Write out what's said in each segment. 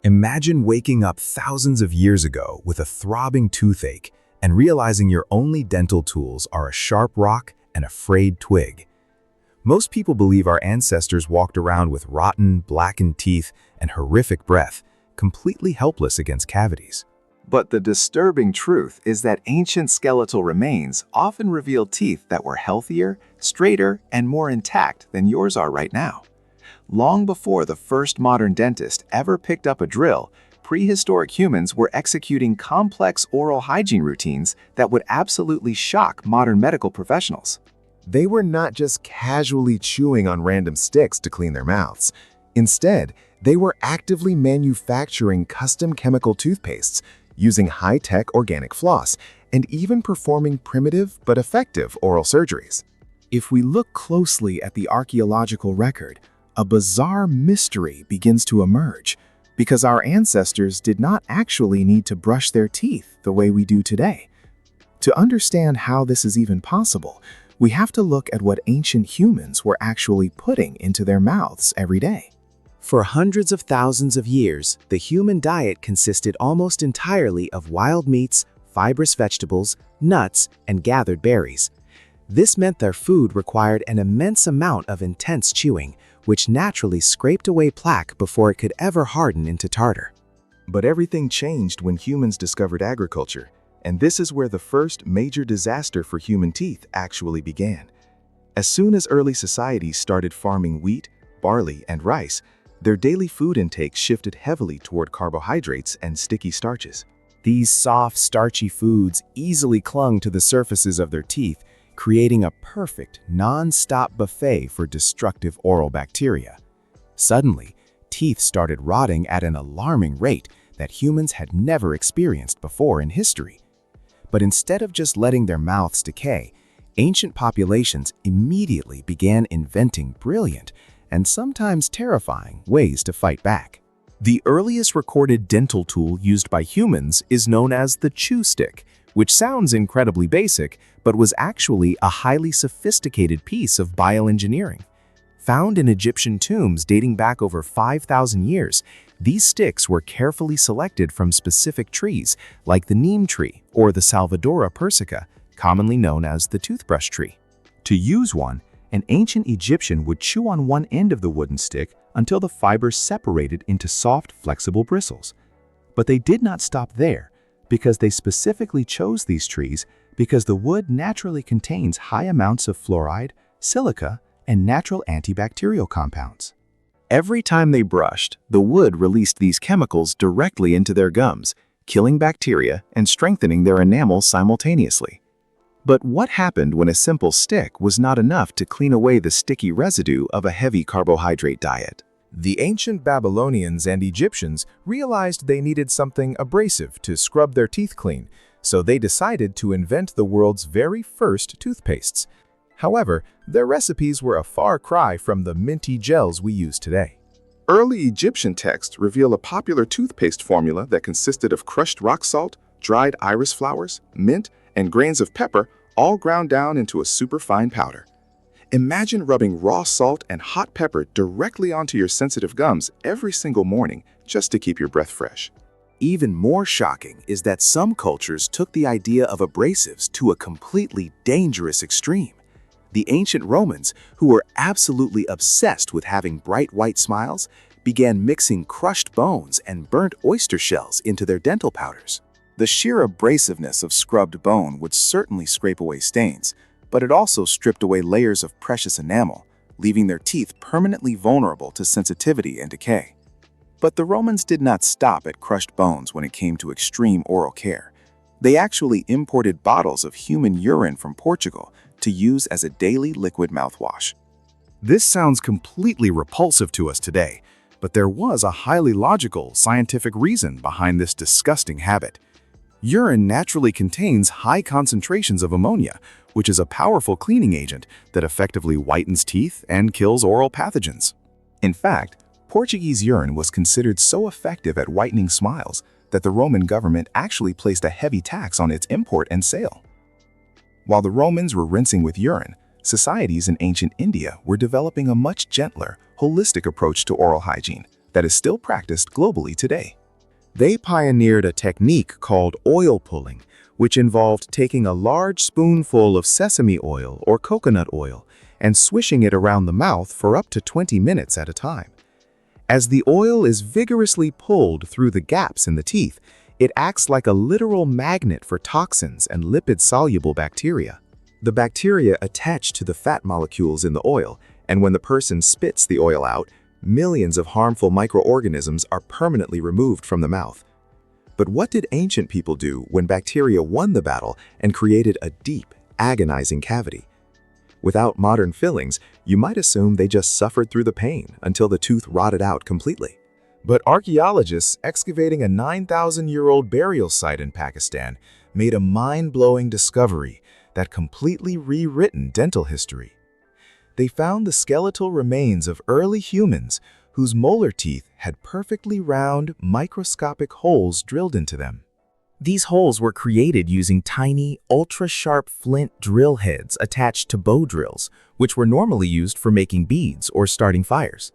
Imagine waking up thousands of years ago with a throbbing toothache and realizing your only dental tools are a sharp rock and a frayed twig. Most people believe our ancestors walked around with rotten, blackened teeth and horrific breath, completely helpless against cavities. But the disturbing truth is that ancient skeletal remains often reveal teeth that were healthier, straighter, and more intact than yours are right now. Long before the first modern dentist ever picked up a drill, prehistoric humans were executing complex oral hygiene routines that would absolutely shock modern medical professionals. They were not just casually chewing on random sticks to clean their mouths. Instead, they were actively manufacturing custom chemical toothpastes, using high-tech organic floss, and even performing primitive but effective oral surgeries. If we look closely at the archaeological record, a bizarre mystery begins to emerge, because our ancestors did not actually need to brush their teeth the way we do today. To understand how this is even possible, we have to look at what ancient humans were actually putting into their mouths every day. For hundreds of thousands of years, the human diet consisted almost entirely of wild meats, fibrous vegetables, nuts, and gathered berries. This meant their food required an immense amount of intense chewing, which naturally scraped away plaque before it could ever harden into tartar. But everything changed when humans discovered agriculture, and this is where the first major disaster for human teeth actually began. As soon as early societies started farming wheat, barley, and rice, their daily food intake shifted heavily toward carbohydrates and sticky starches. These soft, starchy foods easily clung to the surfaces of their teeth, creating a perfect, non-stop buffet for destructive oral bacteria. Suddenly, teeth started rotting at an alarming rate that humans had never experienced before in history. But instead of just letting their mouths decay, ancient populations immediately began inventing brilliant and sometimes terrifying ways to fight back. The earliest recorded dental tool used by humans is known as the chew stick, which sounds incredibly basic, but was actually a highly sophisticated piece of bioengineering. Found in Egyptian tombs dating back over 5,000 years, these sticks were carefully selected from specific trees, like the neem tree or the Salvadora persica, commonly known as the toothbrush tree. To use one, an ancient Egyptian would chew on one end of the wooden stick until the fibers separated into soft, flexible bristles. But they did not stop there, because they specifically chose these trees because the wood naturally contains high amounts of fluoride, silica, and natural antibacterial compounds. Every time they brushed, the wood released these chemicals directly into their gums, killing bacteria and strengthening their enamel simultaneously. But what happened when a simple stick was not enough to clean away the sticky residue of a heavy carbohydrate diet? The ancient Babylonians and Egyptians realized they needed something abrasive to scrub their teeth clean, so they decided to invent the world's very first toothpastes. However, their recipes were a far cry from the minty gels we use today. Early Egyptian texts reveal a popular toothpaste formula that consisted of crushed rock salt, dried iris flowers, mint, and grains of pepper, all ground down into a superfine powder. Imagine rubbing raw salt and hot pepper directly onto your sensitive gums every single morning just to keep your breath fresh. Even more shocking is that some cultures took the idea of abrasives to a completely dangerous extreme. The ancient Romans, who were absolutely obsessed with having bright white smiles, began mixing crushed bones and burnt oyster shells into their dental powders. The sheer abrasiveness of scrubbed bone would certainly scrape away stains, but it also stripped away layers of precious enamel, leaving their teeth permanently vulnerable to sensitivity and decay. But the Romans did not stop at crushed bones when it came to extreme oral care. They actually imported bottles of human urine from Portugal to use as a daily liquid mouthwash. This sounds completely repulsive to us today, but there was a highly logical, scientific reason behind this disgusting habit. Urine naturally contains high concentrations of ammonia, which is a powerful cleaning agent that effectively whitens teeth and kills oral pathogens. In fact, Portuguese urine was considered so effective at whitening smiles that the Roman government actually placed a heavy tax on its import and sale. While the Romans were rinsing with urine, societies in ancient India were developing a much gentler, holistic approach to oral hygiene that is still practiced globally today. They pioneered a technique called oil pulling, which involved taking a large spoonful of sesame oil or coconut oil and swishing it around the mouth for up to 20 minutes at a time. As the oil is vigorously pulled through the gaps in the teeth, it acts like a literal magnet for toxins and lipid-soluble bacteria. The bacteria attach to the fat molecules in the oil, and when the person spits the oil out, millions of harmful microorganisms are permanently removed from the mouth. But what did ancient people do when bacteria won the battle and created a deep, agonizing cavity? Without modern fillings, you might assume they just suffered through the pain until the tooth rotted out completely. But archaeologists excavating a 9,000-year-old burial site in Pakistan made a mind-blowing discovery that completely rewritten dental history. They found the skeletal remains of early humans whose molar teeth had perfectly round, microscopic holes drilled into them. These holes were created using tiny, ultra-sharp flint drill heads attached to bow drills, which were normally used for making beads or starting fires.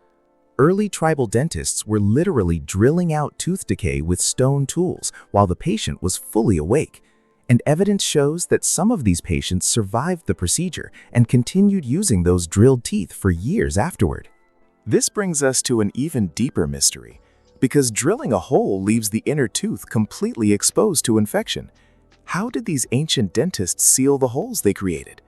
Early tribal dentists were literally drilling out tooth decay with stone tools while the patient was fully awake, and evidence shows that some of these patients survived the procedure and continued using those drilled teeth for years afterward. This brings us to an even deeper mystery, because drilling a hole leaves the inner tooth completely exposed to infection. How did these ancient dentists seal the holes they created?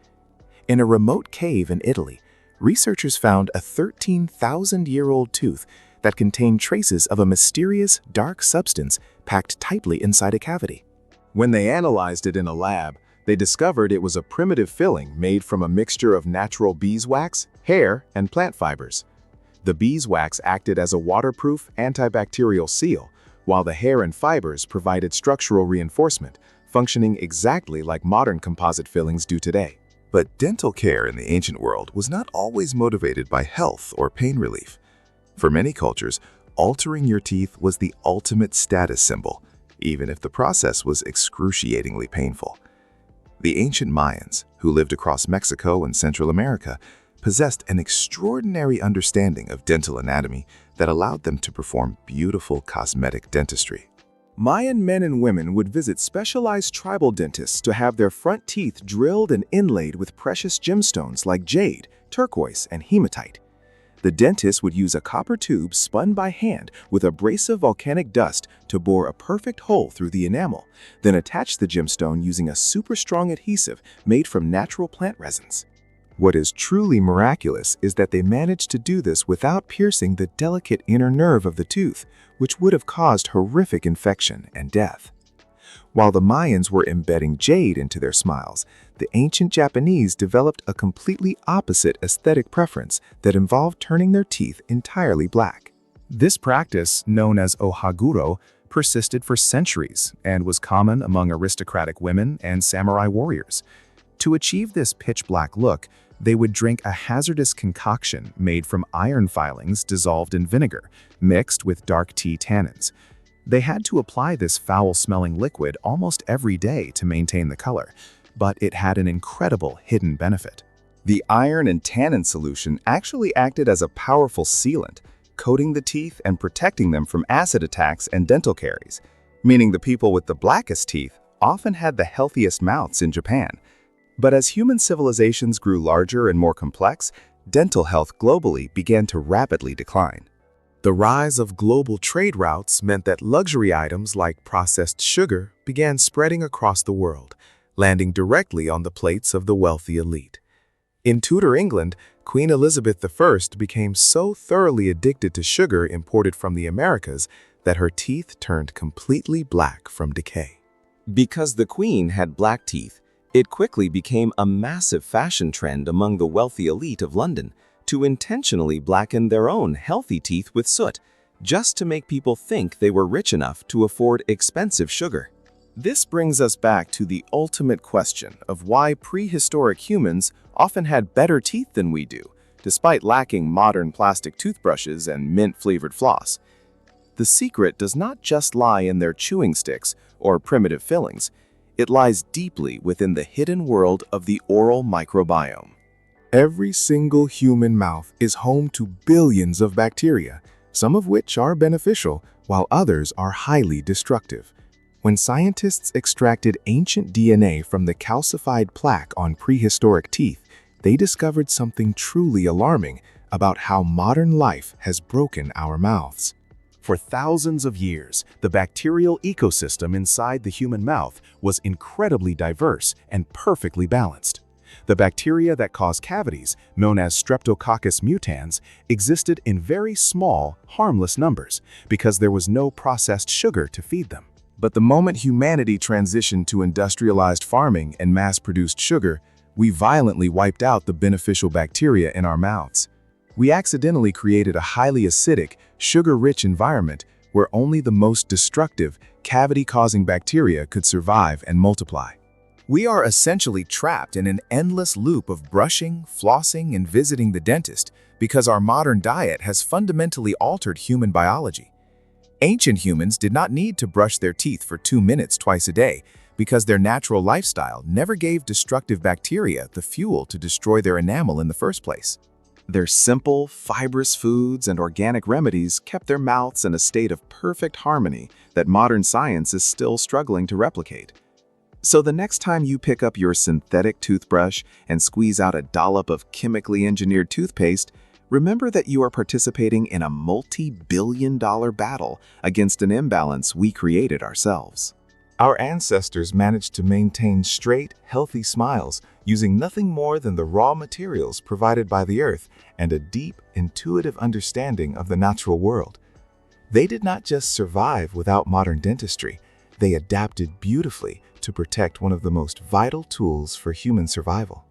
In a remote cave in Italy, researchers found a 13,000-year-old tooth that contained traces of a mysterious, dark substance packed tightly inside a cavity. When they analyzed it in a lab, they discovered it was a primitive filling made from a mixture of natural beeswax, hair, and plant fibers. The beeswax acted as a waterproof, antibacterial seal, while the hair and fibers provided structural reinforcement, functioning exactly like modern composite fillings do today. But dental care in the ancient world was not always motivated by health or pain relief. For many cultures, altering your teeth was the ultimate status symbol, even if the process was excruciatingly painful. The ancient Mayans, who lived across Mexico and Central America, possessed an extraordinary understanding of dental anatomy that allowed them to perform beautiful cosmetic dentistry. Mayan men and women would visit specialized tribal dentists to have their front teeth drilled and inlaid with precious gemstones like jade, turquoise, and hematite. The dentist would use a copper tube spun by hand with abrasive volcanic dust to bore a perfect hole through the enamel, then attach the gemstone using a super strong adhesive made from natural plant resins. What is truly miraculous is that they managed to do this without piercing the delicate inner nerve of the tooth, which would have caused horrific infection and death. While the Mayans were embedding jade into their smiles, the ancient Japanese developed a completely opposite aesthetic preference that involved turning their teeth entirely black. This practice, known as ohaguro, persisted for centuries and was common among aristocratic women and samurai warriors. To achieve this pitch-black look, they would drink a hazardous concoction made from iron filings dissolved in vinegar, mixed with dark tea tannins. They had to apply this foul-smelling liquid almost every day to maintain the color, but it had an incredible hidden benefit. The iron and tannin solution actually acted as a powerful sealant, coating the teeth and protecting them from acid attacks and dental caries, meaning the people with the blackest teeth often had the healthiest mouths in Japan. But as human civilizations grew larger and more complex, dental health globally began to rapidly decline. The rise of global trade routes meant that luxury items like processed sugar began spreading across the world, landing directly on the plates of the wealthy elite. In Tudor England, Queen Elizabeth I became so thoroughly addicted to sugar imported from the Americas that her teeth turned completely black from decay. Because the Queen had black teeth, it quickly became a massive fashion trend among the wealthy elite of London to intentionally blacken their own healthy teeth with soot, just to make people think they were rich enough to afford expensive sugar. This brings us back to the ultimate question of why prehistoric humans often had better teeth than we do, despite lacking modern plastic toothbrushes and mint-flavored floss. The secret does not just lie in their chewing sticks or primitive fillings. It lies deeply within the hidden world of the oral microbiome. Every single human mouth is home to billions of bacteria, some of which are beneficial while others are highly destructive. When scientists extracted ancient DNA from the calcified plaque on prehistoric teeth, they discovered something truly alarming about how modern life has broken our mouths. For thousands of years, the bacterial ecosystem inside the human mouth was incredibly diverse and perfectly balanced. The bacteria that cause cavities, known as Streptococcus mutans, existed in very small, harmless numbers because there was no processed sugar to feed them. But the moment humanity transitioned to industrialized farming and mass-produced sugar, we violently wiped out the beneficial bacteria in our mouths. We accidentally created a highly acidic, sugar-rich environment where only the most destructive, cavity-causing bacteria could survive and multiply. We are essentially trapped in an endless loop of brushing, flossing, and visiting the dentist because our modern diet has fundamentally altered human biology. Ancient humans did not need to brush their teeth for 2 minutes twice a day because their natural lifestyle never gave destructive bacteria the fuel to destroy their enamel in the first place. Their simple, fibrous foods and organic remedies kept their mouths in a state of perfect harmony that modern science is still struggling to replicate. So the next time you pick up your synthetic toothbrush and squeeze out a dollop of chemically engineered toothpaste, remember that you are participating in a multi-billion-dollar battle against an imbalance we created ourselves. Our ancestors managed to maintain straight, healthy smiles using nothing more than the raw materials provided by the earth and a deep, intuitive understanding of the natural world. They did not just survive without modern dentistry, they adapted beautifully to protect one of the most vital tools for human survival.